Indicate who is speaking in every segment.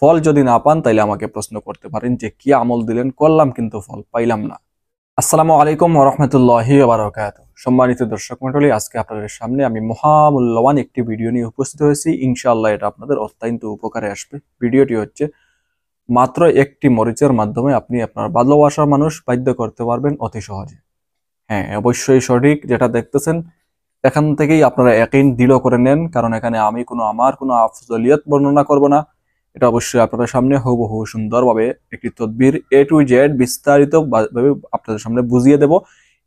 Speaker 1: ফল যদি না পান তাইলে আমাকে প্রশ্ন করতে পারেন যে কি আমল দিলেন, করলাম কিন্তু ফল পাইলাম না। আসসালামু আলাইকুম ওয়া রাহমাতুল্লাহি ওয়া বারাকাতুহু। সম্মানিত দর্শক মণ্ডলী, আজকে আপনাদের সামনে আমি মহামূল্যবান একটি ভিডিও নিয়ে উপস্থিত হয়েছি। ইনশাআল্লাহ এটা আপনাদের অত্যন্ত উপকারে আসবে। ভিডিওটি হচ্ছে মাত্র একটি মরিচের মাধ্যমে আপনি আপনার ভালোবাসার মানুষ বাধ্য করতে পারবেন অতি সহজে। হ্যাঁ, অবশ্যই সঠিক যেটা দেখতেছেন, এখান থেকেই আপনারা ইয়াকিন দৃঢ় করে নেন, কারণ এখানে আমি আমার কোনো আফজলিয়ত বর্ণনা করব না। এটা অবশ্যই আপনাদের সামনে হুবহু সুন্দরভাবে একটি তদবির A to Z বিস্তারিত ভাবে আপনাদের সামনে বুঝিয়ে দেব।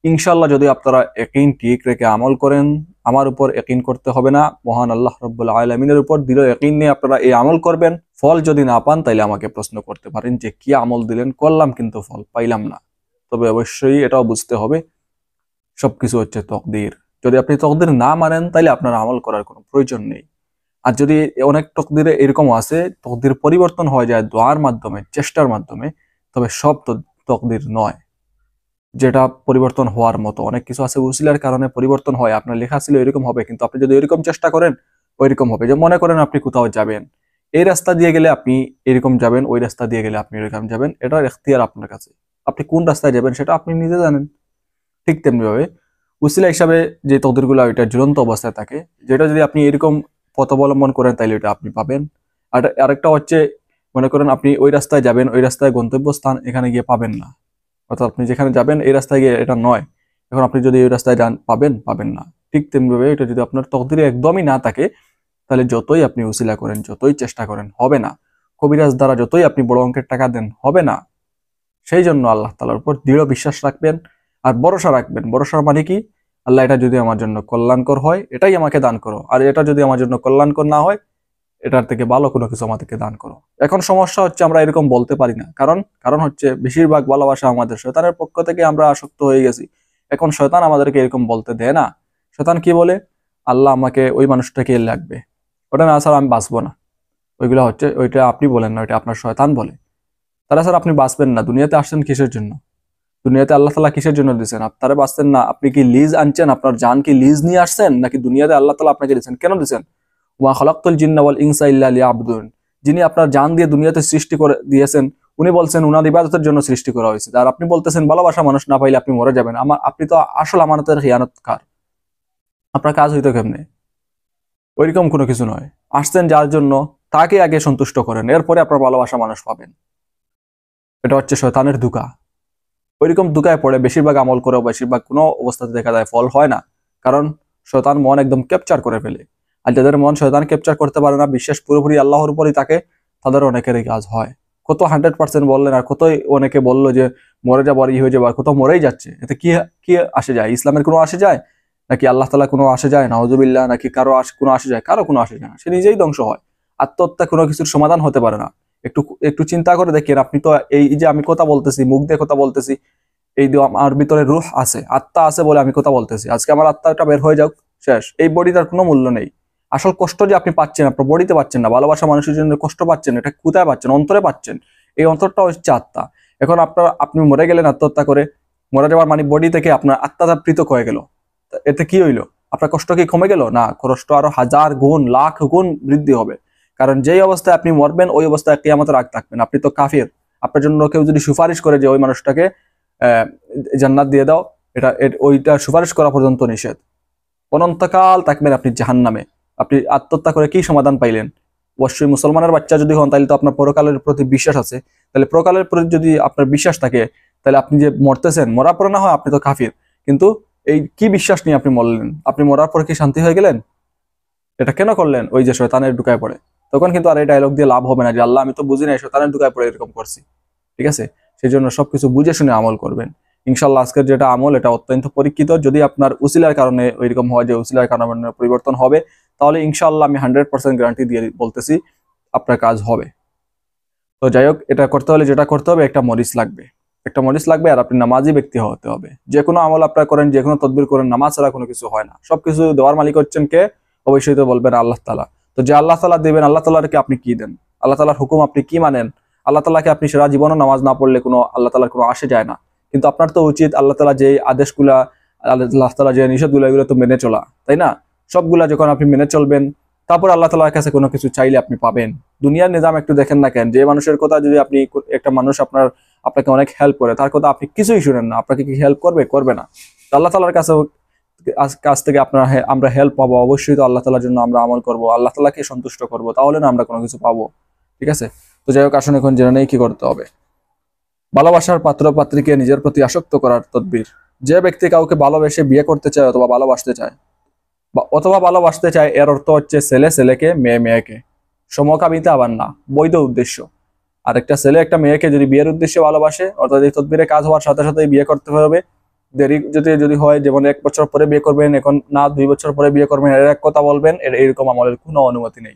Speaker 1: ইনশাআল্লাহ যদি আপনারা ইয়াকিন ঠিক রেখে আমল করেন, আমার উপর ইয়াকিন করতে হবে না, মহান আল্লাহ রাব্বুল আলামিনের উপর দৃঢ় ইয়াকিন নিয়ে আপনারা এই আমল করবেন। ফল যদি না পান তাইলে আমাকে প্রশ্ন করতে পারেন যে কি আমল দিলেন, করলাম কিন্তু ফল পাইলাম না। তবে অবশ্যই এটাও বুঝতে হবে সবকিছু হচ্ছে তকদির। যদি আপনি তকদির না মানেন তাইলে আপনার আমল করার কোনো প্রয়োজন নেই। আর যদি অনেক তকদিরে এরকম আছে, তকদির পরিবর্তন হয়ে যায় দোয়ার মাধ্যমে, চেষ্টার মাধ্যমে, তবে সব তকদির নয় যেটা পরিবর্তন হওয়ার মতো। অনেক কিছু আছে উসিলার কারণে পরিবর্তন হয়, আপনার লেখা ছিল এরকম হবে, কিন্তু আপনি যদি এরকম চেষ্টা করেন ওইরকম হবে। যে মনে করেন আপনি কোথাও যাবেন, এই রাস্তা দিয়ে গেলে আপনি এরকম যাবেন, ওই রাস্তা দিয়ে গেলে আপনি এরকম যাবেন, এটার এখতিয়ার আপনার কাছে। আপনি কোন রাস্তায় যাবেন সেটা আপনি নিজে জানেন। ঠিক তেমনি ভাবে উসিলা হিসাবে যে তকদিরগুলো ওইটা ঝুলন্ত অবস্থায় থাকে, যেটা যদি আপনি এরকম পথ অবলম্বন করেন তাহলে ওটা আপনি পাবেন। আর আরেকটা হচ্ছে, মনে করেন আপনি ওই রাস্তায় যাবেন, ওই রাস্তায় গন্তব্যস্থান, এখানে গিয়ে পাবেন না, অর্থাৎ আপনি যেখানে যাবেন এই রাস্তায় গিয়ে এটা নয়, এখন আপনি যদি ওই রাস্তায় যান পাবেন না। ঠিক তেমনি ভাবে এটা যদি আপনার তকদিরে একদমই না থাকে তাহলে যতই আপনি উসিলা করেন, যতই চেষ্টা করেন, হবে না। কবিরাজ দ্বারা যতই আপনি বড় অঙ্কের টাকা দেন, হবে না। সেই জন্য আল্লাহ তাআলার উপর দৃঢ় বিশ্বাস রাখবেন আর ভরসা রাখবেন। ভরসা মানে কি? আল্লাহ এটা যদি আমার জন্য কল্যাণকর হয় এটাই আমাকে দান করো, আর এটা যদি আমার জন্য কল্যাণকর না হয় এটার থেকে ভালো কোনো কিছু আমাদেরকে দান করো। এখন সমস্যা হচ্ছে আমরা এরকম বলতে পারি না, কারণ হচ্ছে বেশিরভাগ ভালোবাসা আমাদের শয়তানের পক্ষ থেকে আমরা আসক্ত হয়ে গেছি। এখন শয়তান আমাদেরকে এরকম বলতে দেয় না। শয়তান কি বলে? আল্লাহ আমাকে ওই মানুষটাকে লাগবে, ওটা না স্যার আমি বাঁচবো না। ওইগুলো হচ্ছে, ওইটা আপনি বলেন না, ওইটা আপনার শয়তান বলে। তারা স্যার আপনি বাঁচবেন না, দুনিয়াতে আসছেন কিসের জন্য? দুনিয়াতে আল্লাহ তাআলা কিসের জন্য দিয়েছেন? আপনারা বাঁচতেন না, আপনি কি লিজ আনছেন? আপনার জান কি লিজ নিয়ে আসছেন, নাকি দুনিয়াতে আল্লাহ তাআলা আপনাকে দিয়েছেন? কেন দিয়েছেন? ওয়া খালাকতুল জিন্না ওয়াল ইনসা ইল্লা লিয়াবুদুন। যিনি আপনার জান দিয়ে দুনিয়াতে সৃষ্টি করে দিয়েছেন, উনি বলছেন উনার ইবাদতের জন্য সৃষ্টি করা হয়েছে। আর আপনি বলতেছেন ভালোবাসা মানুষ না পাইলে আপনি মরে যাবেন। আপনি তো আসল আমানতের খিয়ানতকার। আপনার কাজ হইতো কেমনে? ওইরকম কোনো কিছু নয়। আসছেন যার জন্য, তাকে আগে সন্তুষ্ট করেন, এরপরে আপনার ভালোবাসা মানুষ পাবেন। এটা হচ্ছে শয়তানের ধোঁকা। ওইরকম ধোঁকায় পড়ে বেশিরভাগ আমল করেও বেশিরভাগ কোনো অবস্থাতে দেখা যায় ফল হয় না, কারণ শয়তান মন একদম ক্যাপচার করে ফেলে। আর যাদের মন শয়তান ক্যাপচার করতে পারে না, বিশ্বাস পুরোপুরি আল্লাহর উপরই থাকে, তাদের অনেকেরই কাজ হয়। কত 100% বললেন, আর কতই অনেকে বললো যে মরে যাবার হয়ে যাবার, কত মরেই যাচ্ছে। এতে কি কি আসে যায়? ইসলামের কোনো আসে যায় নাকি আল্লাহ তাআলা কোনো আসে যায়? নাউজুবিল্লাহ। নাকি কারো কোনো আসে যায়? কারো কোনো আসে যায় না, সে নিজেই ধ্বংস হয়। আত্মহত্যা কোনো কিছুর সমাধান হতে পারে না। একটু একটু চিন্তা করে দেখেন, আপনি তো এই যে আমি কথা বলতেছি, মুখ দিয়ে কথা বলতেছি, এই আমার ভিতরে রূহ আছে, আত্মা আছে বলে আমি কথা বলতেছি। আজকে আমার আত্মাটা বের হয়ে যাক, শেষ। এই বডিটার কোনো মূল্য নেই। আসল কষ্ট যে আপনি পাচ্ছেন আপনার বডিতে পাচ্ছেন না, ভালোবাসা মানুষের জন্য কষ্ট পাচ্ছেন, এটা কোথায় পাচ্ছেন? অন্তরে পাচ্ছেন। এই অন্তরটা হচ্ছে আত্মা। এখন আপনি মরে গেলেন আত্মহত্যা করে, মরে যাওয়ার মানে বডি থেকে আপনার আত্মাটা পৃথক হয়ে গেল। এতে কি হইলো? আপনার কষ্ট কি কমে গেল? না, কষ্ট আরো 1000 গুণ, লাখ গুণ বৃদ্ধি হবে। কারণ যেই অবস্থায় আপনি মরবেন ওই অবস্থায় কিয়ামতের আগ থাকবেন। আপনি তো কাফির। আপনার জন্য কেউ যদি সুপারিশ করে যে ওই মানুষটাকে জান্নাত দিয়ে দাও, ওইটা সুপারিশ করা পর্যন্ত নিষেধ। অনন্তকাল থাকবেন আপনি জাহান্নামে। আপনি আত্মহত্যা করে কি সমাধান পাইলেন? অবশ্যই মুসলমানের বাচ্চা যদি হন তাহলে তো আপনার পরকালের প্রতি বিশ্বাস আছে। তাহলে পরকালের প্রতি যদি আপনার বিশ্বাস থাকে, তাহলে আপনি যে মরতেছেন, মরার পরে না হয় আপনি তো কাফির, কিন্তু এই কি বিশ্বাস নিয়ে আপনি মরলেন? আপনি মরার পরে কি শান্তি হয়ে গেলেন? এটা কেন করলেন? ওই যে শয়তানের ঢুকায় পড়ে। তখন কিন্তু আর এই ডায়লগ দিয়ে লাভ হবে না যে আল্লাহ আমি তো বুঝি নাই, শয়তানের ঢুকায় পড়ে এরকম করছি। ঠিক আছে? সেই জন্য সবকিছু বুঝে শুনে আমল করবেন। ইনশাল্লাহ আজকের যেটা আমল, এটা অত্যন্ত পরীক্ষিত। যদি আপনার উসিলার কারণে ওইরকম হয় যে উসিলার কারণে পরিবর্তন হবে, তাহলে ইনশাল্লাহ আমি 100% গ্যারান্টি দিয়ে বলতেছি আপনার কাজ হবে। তো যাই হোক, এটা করতে হলে যেটা করতে হবে, একটা মরিচ লাগবে। একটা মরিচ লাগবে, আর আপনি নামাজি ব্যক্তি হতে হবে। যে কোনো আমল আপনারা করেন, যে কোনো তদবির করেন, নামাজ ছাড়া কোনো কিছু হয় না। সবকিছু দেওয়ার মালিক হচ্ছেন কে? অবশ্যই তো বলবেন আল্লাহ তাআলা। তো যে আল্লাহ তাআলা দেবেন, আল্লাহ তাআলাকে আপনি কি দেন? আল্লাহ তাআলার হুকুম আপনি কি মানেন? আল্লাহ তাআলাকে আপনি সারা জীবনও নামাজ না পড়লে কোনো আল্লাহ তাআলার কোনো আসে যায় না। কিন্তু আপনার তো উচিত আল্লাহ তাআলা যে আদেশগুলা, আল্লাহ তাআলা যে নিষেধগুলো, এগুলো তো মেনে চলা, তাই না? সবগুলা যখন আপনি মেনে চলবেন, তারপর আল্লাহ তাআলার কাছে কোনো কিছু চাইলে আপনি পাবেন। দুনিয়ার নিজাম একটু দেখেন না কেন, যে মানুষের কথা যদি আপনি, একটা মানুষ আপনাকে অনেক হেল্প করে, তার কথা আপনি কিছুই শুনেন না, আপনাকে কি হেল্প করবে? করবে না। তো আল্লাহ তাআলার কাছ থেকে আমরা হেল্প পাবো, অবশ্যই তো আল্লাহ তাআলার জন্য আমরা আমল করব, আল্লাহ তাআলাকে সন্তুষ্ট করব, তাহলে না আমরা কোনো কিছু পাবো। ঠিক আছে? তো যাই হোক, আসুন এখন জেনে নেই কি করতে হবে। ভালোবাসার পাত্র পাত্রীকে নিজের প্রতি আসক্ত করার তদবির। যে ব্যক্তি কাউকে ভালোবেসে বিয়ে করতে চায় অথবা ভালোবাসতে চায় এর অর্থ হচ্ছে ছেলে ছেলেকে, মেয়ে মেয়েকে। সমকামিতা আবার না, বৈধ উদ্দেশ্য। আর একটা ছেলে একটা মেয়েকে যদি বিয়ের উদ্দেশ্যে ভালোবাসে, অর্থাৎ এই তদবিরে কাজ হওয়ার সাথে সাথে বিয়ে করতে হবে। দেরি যদি হয়, যেমন 1 বছর পরে বিয়ে করবেন, এখন না 2 বছর পরে বিয়ে করবেন, এর এক কথা বলবেন, এরকম আমলের কোনো অনুমতি নেই।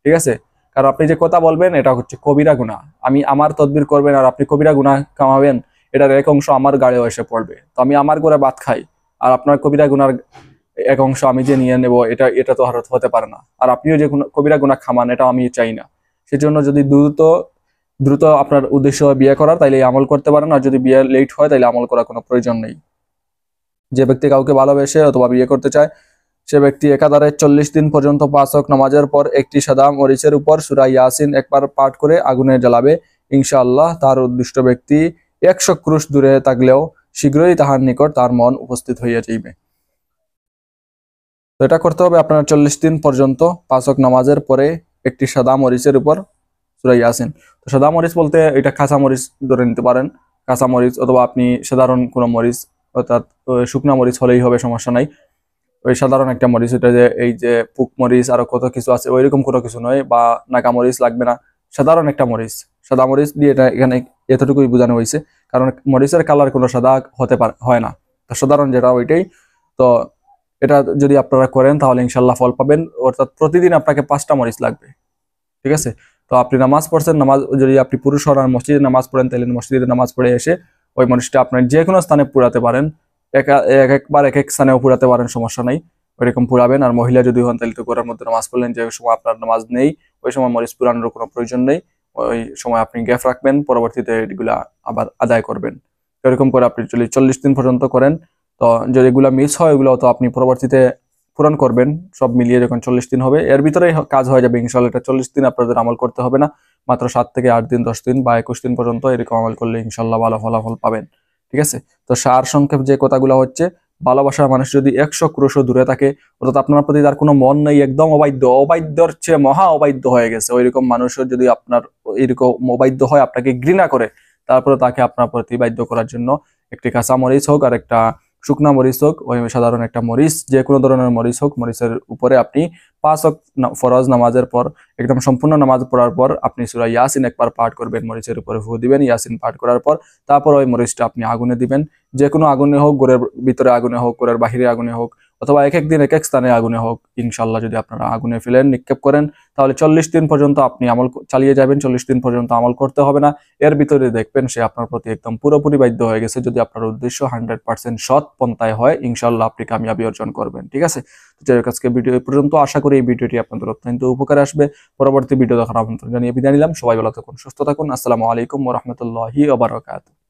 Speaker 1: ঠিক আছে? কারণ আপনি যে কথা বলবেন এটা হচ্ছে কবিরা গুনাহ। আমার তদবির করবেন আর আপনি কবিরা গুনাহ কামাবেন, এটার এক অংশ আমার গাড়িও এসে পড়বে। তো আমি আমার করে ভাত খাই, আর আপনার কবিরা গুনার এক অংশ আমি যে নিয়ে নেব, এটা তো আর হতে পারে না। আর আপনিও যে কবিরা গুনাহ খামান, এটা আমি চাই না। সেজন্য যদি দ্রুত দ্রুত আপনার উদ্দেশ্য হয় বিয়ে করার, তাইলে আমল করতে পারেন। আর যদি বিয়ে লেট হয়, তাইলে আমল করার কোনো প্রয়োজন নেই। যে ব্যক্তি কাউকে ভালোবেসে অথবা বিয়ে করতে চায়, সে ব্যক্তি একাধারে 40 দিন পর্যন্ত 5 ওয়াক্ত নামাজের পর একটি সাদা মরিচের উপর সূরা ইয়াসিন একবার পাঠ করে আগুনে জ্বালাবে। ইনশাআল্লাহ তার উদ্দিষ্ট ব্যক্তি 100 ক্রোশ দূরে থাকলেও শীঘ্রই তাহার নিকট তার মন উপস্থিত হইয়া যাইবে। তো এটা করতে হবে আপনার 40 দিন পর্যন্ত 5 ওয়াক্ত নামাজের পরে একটি সাদা মরিচের উপর সূরা ইয়াসিন। তো সাদা মরিচ বলতে এটা কাঁচা মরিচ ধরে নিতে পারেন, কাঁচা মরিচ, অথবা আপনি সাধারণ কোনো মরিচ, অর্থাৎ শুকনা মরিচ হলেই হবে, সমস্যা নাই। ওই সাধারণ একটা মরিচ, এটা যে এই যে পুক মরিচ আরো কত কিছু আছে, ওইরকম কোনো কিছু নয়, বা নাকা মরিচ লাগবে না। সাধারণ একটা মরিচ, সাদা মরিচ দিয়ে এটা এখানে এতটুকুই বোঝানো হয়েছে। কারণ মরিচের কালার কোনো সাদা হয় না, তো সাধারণ যেটা ওইটাই। তো এটা যদি আপনারা করেন তাহলে ইনশাল্লাহ ফল পাবেন। অর্থাৎ প্রতিদিন আপনাকে 5টা মরিচ লাগবে। ঠিক আছে? তো আপনি নামাজ পড়ছেন, যদি আপনি পুরুষ হন আর মসজিদে নামাজ পড়েন, তাহলে মসজিদে নামাজ পড়ে এসে ওই মরিচটা আপনার যে কোনো স্থানে পুরাতে পারেন। একবার এক এক স্থানেও পুরাতে পারেন, সমস্যা নাই, ওইরকম পুরাবেন। আর মহিলা যদি হন, তাহলে তো ঘরের মধ্যে নামাজ পড়লেন, যে সময় আপনার নামাজ নেই ওই সময় মরিচ পুরানোর কোনো প্রয়োজন নেই। ওই সময় আপনি গ্যাপ রাখবেন, পরবর্তীতে এগুলা আবার আদায় করবেন। এরকম করে আপনি 40 দিন পর্যন্ত করেন। তো যদি এগুলা মিস হয়, এগুলো তো আপনি পরবর্তীতে পূরণ করবেন। সব মিলিয়ে যখন 40 দিন হবে, এর ভিতরেই কাজ হয়ে যাবে ইনশাল্লাহ। এটা 40 দিন আপনাদের আমল করতে হবে না, মাত্র 7 থেকে 8 দিন, 10 দিন বা 21 দিন পর্যন্ত এরকম আমল করলে ইনশাল্লাহ ভালো ফলাফল পাবেন। ঠিক আছে? তো সার সংক্ষেপ যে কথাগুলো হচ্ছে, ভালোবাসার মানুষ যদি 100 ক্রোশও দূরে থাকে, অর্থাৎ আপনার প্রতি তার কোনো মন নেই, একদম অবাধ্যর চেয়ে মহা অবাধ্য হয়ে গেছে, ওইরকম মানুষও যদি আপনার এরকম অবাধ্য হয়, আপনাকে ঘৃণা করে, তারপরে তাকে আপনার প্রতি বাধ্য করার জন্য একটি কাঁচা মরিচ হোক আর একটা শুকনা মরিচ হোক, ওই সাধারণ একটা মরিচ, যে কোনো ধরনের মরিচ হোক, মরিচের উপরে আপনি 5 ওয়াক্ত ফরজ নামাজের পর, একদম সম্পূর্ণ নামাজ পড়ার পর আপনি সূরা ইয়াসিন একবার পাঠ করবেন, মরিচের উপরে ফু দিবেন। ইয়াসিন পাঠ করার পর তারপর ওই মরিচটা আপনি আগুনে দিবেন। যে কোনো আগুনে হোক, ঘরের ভিতরে আগুনে হোক, ঘরের বাহিরে আগুনে হোক, অথবা এক এক দিন এক এক স্থানে আগুনে হোক, ইনশাল্লাহ যদি আপনারা আগুনে ফেলেন, নিক্ষেপ করেন, তাহলে 40 দিন পর্যন্ত আপনি আমল চালিয়ে যাবেন। 40 দিন পর্যন্ত আমল করতে হবে না। এর ভিতরে দেখবেন সে আপনার প্রতি একদম পুরোপুরি বাধ্য হয়ে গেছে। যদি আপনার উদ্দেশ্য 100% সৎ পন্থায় হয়, ইনশাল্লাহ আপনি কামিয়াবি অর্জন করবেন। ঠিক আছে? তো যাই হোক, আজকে ভিডিও এই পর্যন্ত। আশা করি এই ভিডিওটি আপনাদের অত্যন্ত উপকারে আসবে। পরবর্তী ভিডিও দেখার আমন্ত্রণ জানিয়ে বিদায় নিলাম। সবাই ভালো থাকুন, সুস্থ থাকুন। আসসালামু আলাইকুম ওয়া রাহমাতুল্লাহি ওয়া বারাকাতুহু।